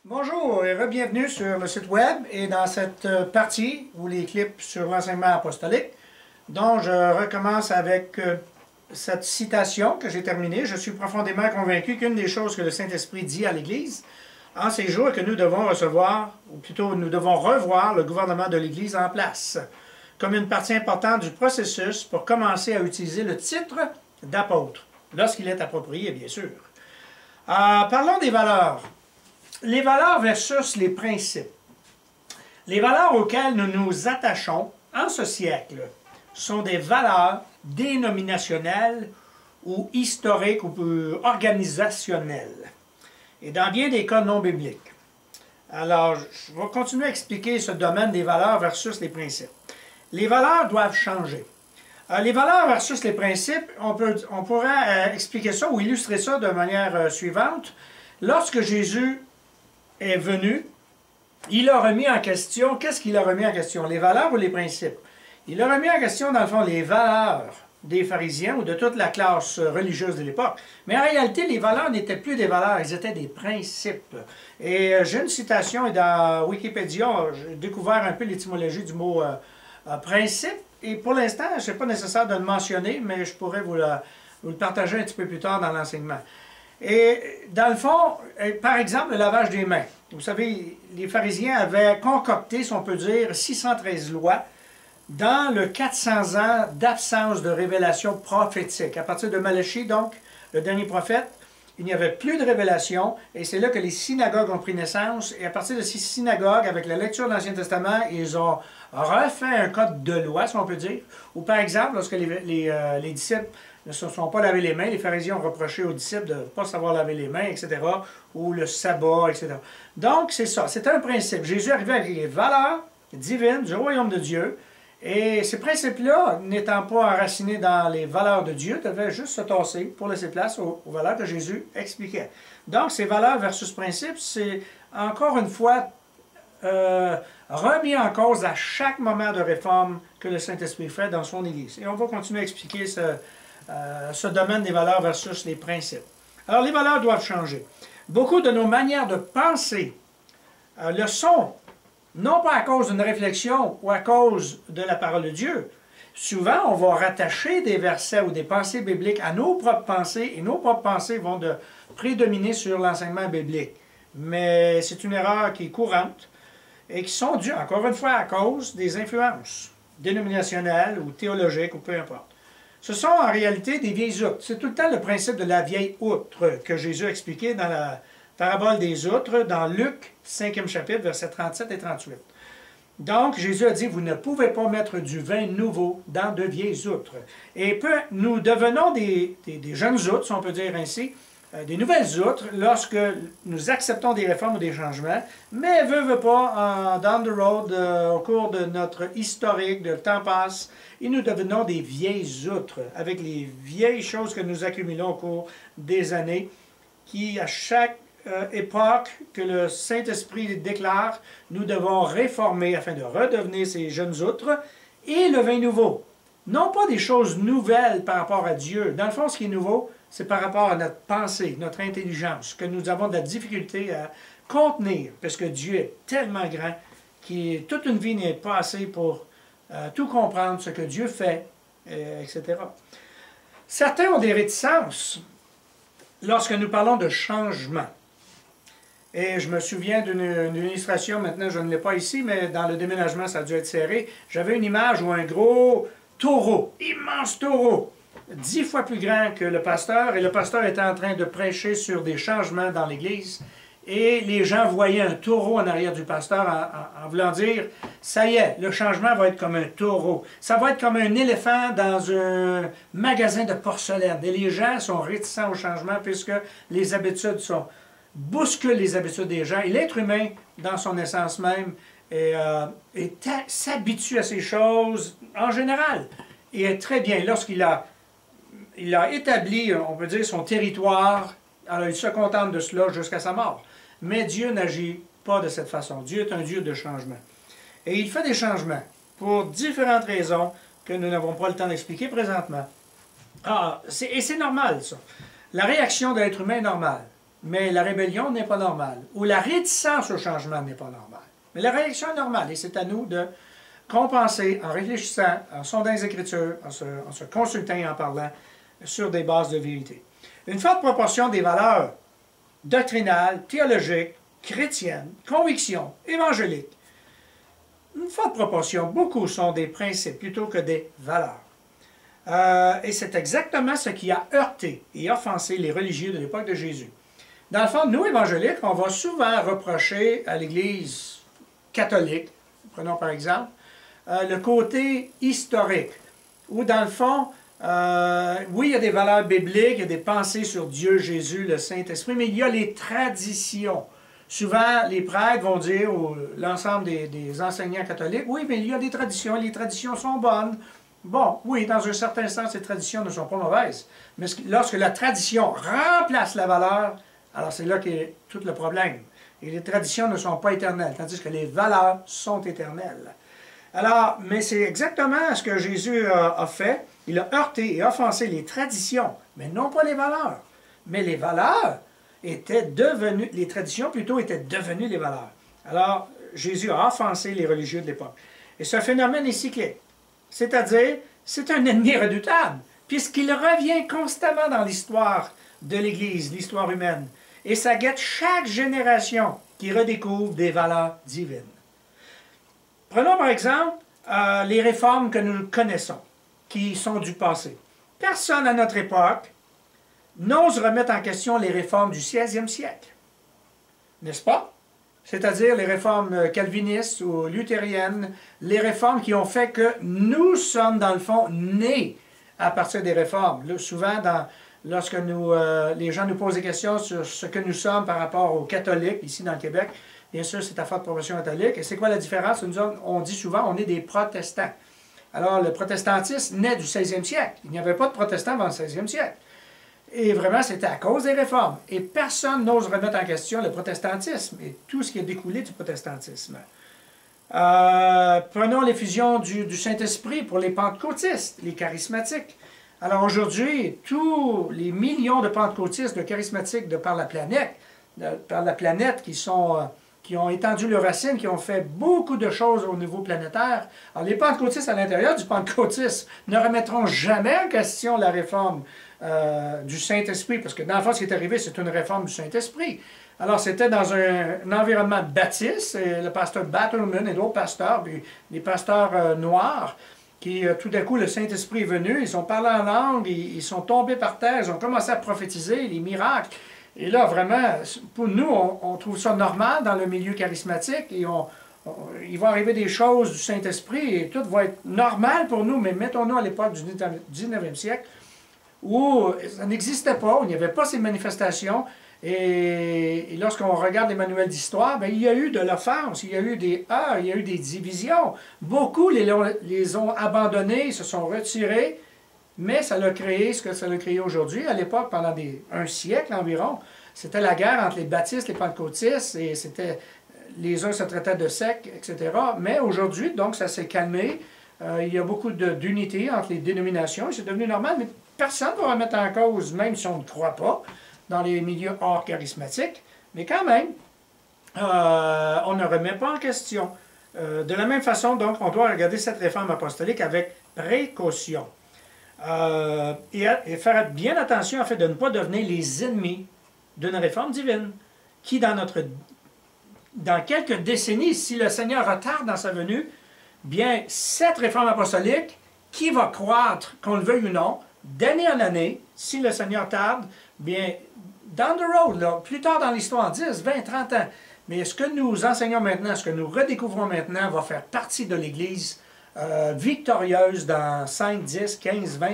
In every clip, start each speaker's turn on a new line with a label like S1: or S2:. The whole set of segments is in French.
S1: Bonjour et re-bienvenue sur le site web et dans cette partie où les clips sur l'enseignement apostolique, dont je recommence avec cette citation que j'ai terminée. Je suis profondément convaincu qu'une des choses que le Saint-Esprit dit à l'Église en ces jours est que nous devons recevoir, ou plutôt nous devons revoir le gouvernement de l'Église en place, comme une partie importante du processus pour commencer à utiliser le titre d'apôtre, lorsqu'il est approprié, bien sûr. Parlons des valeurs. Les valeurs versus les principes. Les valeurs auxquelles nous nous attachons en ce siècle sont des valeurs dénominationnelles ou historiques ou organisationnelles, et dans bien des cas non bibliques. Alors, je vais continuer à expliquer ce domaine des valeurs versus les principes. Les valeurs doivent changer. Les valeurs versus les principes, on pourrait expliquer ça ou illustrer ça de manière suivante. Lorsque Jésus est venu, il a remis en question, qu'est-ce qu'il a remis en question? Les valeurs ou les principes? Il a remis en question, dans le fond, les valeurs des pharisiens ou de toute la classe religieuse de l'époque. Mais en réalité, les valeurs n'étaient plus des valeurs, elles étaient des principes. Et j'ai une citation, et dans Wikipédia, j'ai découvert un peu l'étymologie du mot principe. Et pour l'instant, ce n'est pas nécessaire de le mentionner, mais je pourrais vous le partager un petit peu plus tard dans l'enseignement. Et dans le fond, par exemple, le lavage des mains. Vous savez, les pharisiens avaient concocté, si on peut dire, 613 lois dans le 400 ans d'absence de révélation prophétique. À partir de Malachie, donc, le dernier prophète, il n'y avait plus de révélation, et c'est là que les synagogues ont pris naissance, et à partir de ces synagogues, avec la lecture de l'Ancien Testament, ils ont refait un code de loi, si on peut dire, ou par exemple, lorsque les disciples ne se sont pas lavé les mains, les pharisiens ont reproché aux disciples de ne pas savoir laver les mains, etc., ou le sabbat, etc. Donc, c'est ça, c'est un principe. Jésus arrivait avec les valeurs divines du royaume de Dieu, et ces principes-là, n'étant pas enracinés dans les valeurs de Dieu, devaient juste se tasser pour laisser place aux valeurs que Jésus expliquait. Donc, ces valeurs versus principes, c'est encore une fois remis en cause à chaque moment de réforme que le Saint-Esprit fait dans son Église. Et on va continuer à expliquer ce domaine des valeurs versus les principes. Alors, les valeurs doivent changer. Beaucoup de nos manières de penser le sont, non pas à cause d'une réflexion ou à cause de la parole de Dieu. Souvent, on va rattacher des versets ou des pensées bibliques à nos propres pensées, et nos propres pensées vont prédominer sur l'enseignement biblique. Mais c'est une erreur qui est courante et qui sont dues, encore une fois, à cause des influences dénominationnelles ou théologiques ou peu importe. Ce sont en réalité des vieilles outres. C'est tout le temps le principe de la vieille outre que Jésus a expliqué dans la parabole des outres, dans Luc, 5e chapitre, versets 37 et 38. Donc, Jésus a dit, vous ne pouvez pas mettre du vin nouveau dans de vieilles outres. Et nous devenons des jeunes outres, si on peut dire ainsi, des nouvelles outres, lorsque nous acceptons des réformes ou des changements, mais veut pas, down the road, au cours de notre historique, le temps passe, et nous devenons des vieilles outres, avec les vieilles choses que nous accumulons au cours des années, qui, à chaque époque que le Saint-Esprit déclare, nous devons réformer afin de redevenir ces jeunes outres, et le vin nouveau. Non pas des choses nouvelles par rapport à Dieu. Dans le fond, ce qui est nouveau, c'est par rapport à notre pensée, notre intelligence, que nous avons de la difficulté à contenir, parce que Dieu est tellement grand que toute une vie n'est pas assez pour tout comprendre, ce que Dieu fait, etc. Certains ont des réticences lorsque nous parlons de changement. Et je me souviens d'une illustration, maintenant je ne l'ai pas ici, mais dans le déménagement, ça a dû être serré. J'avais une image où un gros taureau, immense taureau, 10 fois plus grand que le pasteur, et le pasteur était en train de prêcher sur des changements dans l'Église, et les gens voyaient un taureau en arrière du pasteur en voulant dire, ça y est, le changement va être comme un taureau. Ça va être comme un éléphant dans un magasin de porcelaine. Et les gens sont réticents au changement puisque les habitudes bousculent les habitudes des gens. Et l'être humain, dans son essence même, s'habitue à ces choses en général. Et est très bien. Lorsqu'il a établi, on peut dire, son territoire, alors il se contente de cela jusqu'à sa mort. Mais Dieu n'agit pas de cette façon. Dieu est un Dieu de changement. Et il fait des changements pour différentes raisons que nous n'avons pas le temps d'expliquer présentement. Et c'est normal, ça. La réaction de l'être humain est normale. mais la rébellion n'est pas normale, ou la réticence au changement n'est pas normale. Mais la réaction est normale, et c'est à nous de compenser en réfléchissant, en sondant les Écritures, en se consultant et en parlant sur des bases de vérité. Une forte proportion des valeurs doctrinales, théologiques, chrétiennes, convictions, évangéliques, une forte proportion, beaucoup sont des principes plutôt que des valeurs. Et c'est exactement ce qui a heurté et offensé les religieux de l'époque de Jésus. Dans le fond, nous, évangéliques, on va souvent reprocher à l'Église catholique, prenons par exemple, le côté historique, où dans le fond, oui, il y a des valeurs bibliques, il y a des pensées sur Dieu, Jésus, le Saint-Esprit, mais il y a les traditions. Souvent, les prêtres vont dire, ou l'ensemble des enseignants catholiques, oui, mais il y a des traditions, les traditions sont bonnes. Bon, oui, dans un certain sens, les traditions ne sont pas mauvaises. Mais lorsque la tradition remplace la valeur, alors c'est là qu'est tout le problème. Et les traditions ne sont pas éternelles, tandis que les valeurs sont éternelles. Alors, mais c'est exactement ce que Jésus a fait. Il a heurté et offensé les traditions, mais non pas les valeurs. Mais les valeurs étaient devenues, les traditions plutôt étaient devenues les valeurs. Alors, Jésus a offensé les religieux de l'époque. Et ce phénomène est cyclique. C'est-à-dire, c'est un ennemi redoutable, puisqu'il revient constamment dans l'histoire de l'Église, l'histoire humaine. Et ça guette chaque génération qui redécouvre des valeurs divines. Prenons par exemple les réformes que nous connaissons, qui sont du passé. Personne à notre époque n'ose remettre en question les réformes du 16e siècle. N'est-ce pas? C'est-à-dire les réformes calvinistes ou luthériennes, les réformes qui ont fait que nous sommes, dans le fond, nés à partir des réformes. Là, souvent, lorsque les gens nous posent des questions sur ce que nous sommes par rapport aux catholiques, ici dans le Québec, bien sûr, c'est à forte proportion catholique. Et c'est quoi la différence? On dit souvent on est des protestants. Alors, le protestantisme naît du 16e siècle. Il n'y avait pas de protestants avant le 16e siècle. Et vraiment, c'était à cause des réformes. Et personne n'ose remettre en question le protestantisme et tout ce qui a découlé du protestantisme. Prenons l'effusion du Saint-Esprit pour les pentecôtistes, les charismatiques. Alors aujourd'hui, tous les millions de pentecôtistes, de charismatiques de par la planète qui ont étendu leurs racines, qui ont fait beaucoup de choses au niveau planétaire. Alors les pentecôtistes à l'intérieur du pentecôtisme ne remettront jamais en question la réforme du Saint-Esprit, parce que dans le fond, ce qui est arrivé, c'est une réforme du Saint-Esprit. Alors, c'était dans un environnement baptiste, et le pasteur Batterman et d'autres pasteurs, puis les pasteurs noirs, qui, tout d'un coup, le Saint-Esprit est venu, ils ont parlé en langue, ils sont tombés par terre, ils ont commencé à prophétiser, les miracles. Et là, vraiment, pour nous, on trouve ça normal dans le milieu charismatique, et il va arriver des choses du Saint-Esprit, et tout va être normal pour nous, mais mettons-nous à l'époque du 19e siècle, où ça n'existait pas, où il n'y avait pas ces manifestations. Et lorsqu'on regarde les manuels d'histoire, il y a eu de l'offense, il y a eu des heurts, il y a eu des divisions. Beaucoup les ont abandonnés, se sont retirés, mais ça a créé ce que ça a créé aujourd'hui. À l'époque, pendant un siècle environ, c'était la guerre entre les baptistes et les pentecôtistes, et les uns se traitaient de sectes, etc. Mais aujourd'hui, donc, ça s'est calmé. Il y a beaucoup d'unité entre les dénominations, et c'est devenu normal, mais personne ne va remettre en cause, même si on ne croit pas, dans les milieux hors charismatiques, mais quand même, on ne remet pas en question. De la même façon, donc, on doit regarder cette réforme apostolique avec précaution. Et faire bien attention, en fait, de ne pas devenir les ennemis d'une réforme divine, qui, dans quelques décennies, si le Seigneur retarde dans sa venue, bien, cette réforme apostolique, qui va croître, qu'on le veuille ou non, d'année en année, si le Seigneur tarde, bien, down the road, là, plus tard dans l'histoire, 10, 20, 30 ans. Mais ce que nous enseignons maintenant, ce que nous redécouvrons maintenant, va faire partie de l'Église victorieuse dans 5, 10, 15, 20.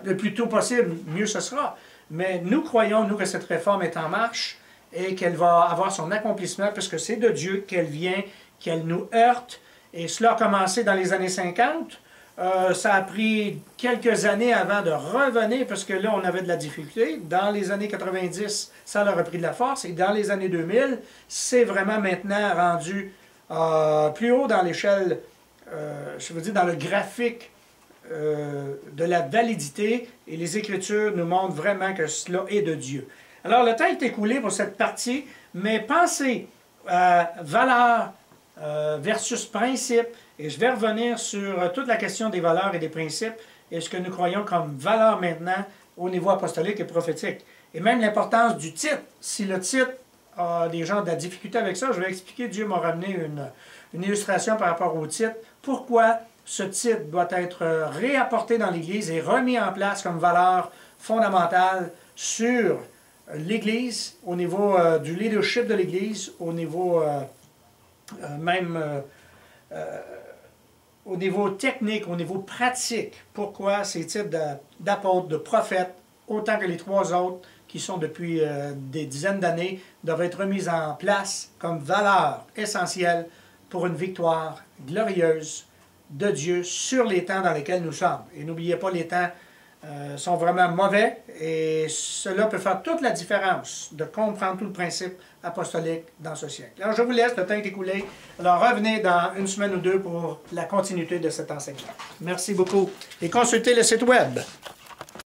S1: Le plus tôt possible, mieux ce sera. Mais nous croyons, nous, que cette réforme est en marche et qu'elle va avoir son accomplissement, puisque c'est de Dieu qu'elle vient, qu'elle nous heurte. Et cela a commencé dans les années 50. Ça a pris quelques années avant de revenir, parce que là, on avait de la difficulté. Dans les années 90, ça a repris de la force. Et dans les années 2000, c'est vraiment maintenant rendu plus haut dans l'échelle, je veux dire, dans le graphique de la validité. Et les Écritures nous montrent vraiment que cela est de Dieu. Alors, le temps est écoulé pour cette partie, mais pensez à valeur versus principe, et je vais revenir sur toute la question des valeurs et des principes, et ce que nous croyons comme valeur maintenant au niveau apostolique et prophétique. Et même l'importance du titre. Si le titre a des gens de la difficulté avec ça, je vais expliquer, Dieu m'a ramené une illustration par rapport au titre. Pourquoi ce titre doit être réapporté dans l'Église et remis en place comme valeur fondamentale sur l'Église, au niveau du leadership de l'Église, au niveau au niveau technique, au niveau pratique. Pourquoi ces types d'apôtres, de prophètes, autant que les trois autres qui sont depuis des dizaines d'années, doivent être remis en place comme valeur essentielle pour une victoire glorieuse de Dieu sur les temps dans lesquels nous sommes. Et n'oubliez pas, les temps sont vraiment mauvais et cela peut faire toute la différence de comprendre tout le principe apostolique dans ce siècle. Alors je vous laisse, le temps est écoulé. Alors revenez dans une semaine ou deux pour la continuité de cet enseignement. Merci beaucoup et consultez le site web.